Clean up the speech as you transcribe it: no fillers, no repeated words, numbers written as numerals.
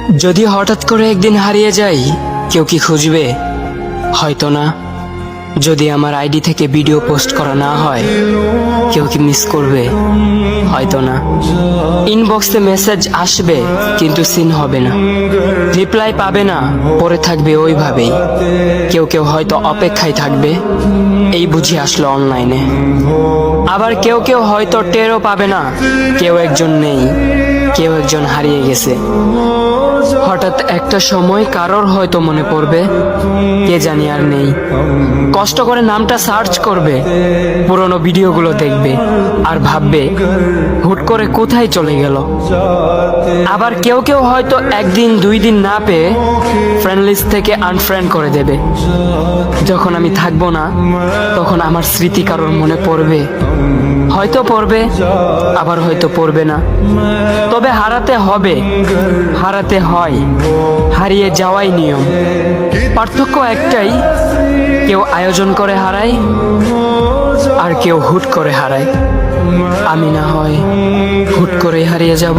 যদি হঠাৎ করে একদিন হারিয়ে যাই, কেউ কি খুঁজবে? হয়তো না। যদি আমার আইডি থেকে ভিডিও পোস্ট করা না হয়, কেউ কি মিস করবে? হয়তো না। ইনবক্সে মেসেজ আসবে কিন্তু সিন হবে না, রিপ্লাই পাবে না, পরে থাকবে ওইভাবেই। কেউ কেউ হয়তো অপেক্ষায় থাকবে, এই বুঝি আসলো অনলাইনে। আবার কেউ কেউ হয়তো টেরও পাবে না, কেউ একজন নেই, কেউ একজন হারিয়ে গেছে। হঠাৎ একটা সময় কারোর হয়তো মনে পড়বে, কে জানি আর নেই। কষ্ট করে নামটা সার্চ করবে, পুরনো ভিডিওগুলো দেখবে আর ভাববে হুট করে কোথায় চলে গেল। আবার কেউ কেউ হয়তো একদিন দুই দিন না পেয়ে ফ্রেন্ড লিস্ট থেকে আনফ্রেন্ড করে দেবে। যখন আমি থাকবো না, তখন আমার স্মৃতি কারোর মনে পড়বে, হয়তো পড়বে, আবার হয়তো পড়বে না। তবে হারাতে হবে, হারাতে হয়, হারিয়ে যাওয়াই নিয়ম। পার্থক্য একটাই, কেউ আয়োজন করে হারায় আর কেউ হুট করে হারায়। আমি না হয় হুট করে হারিয়ে যাব।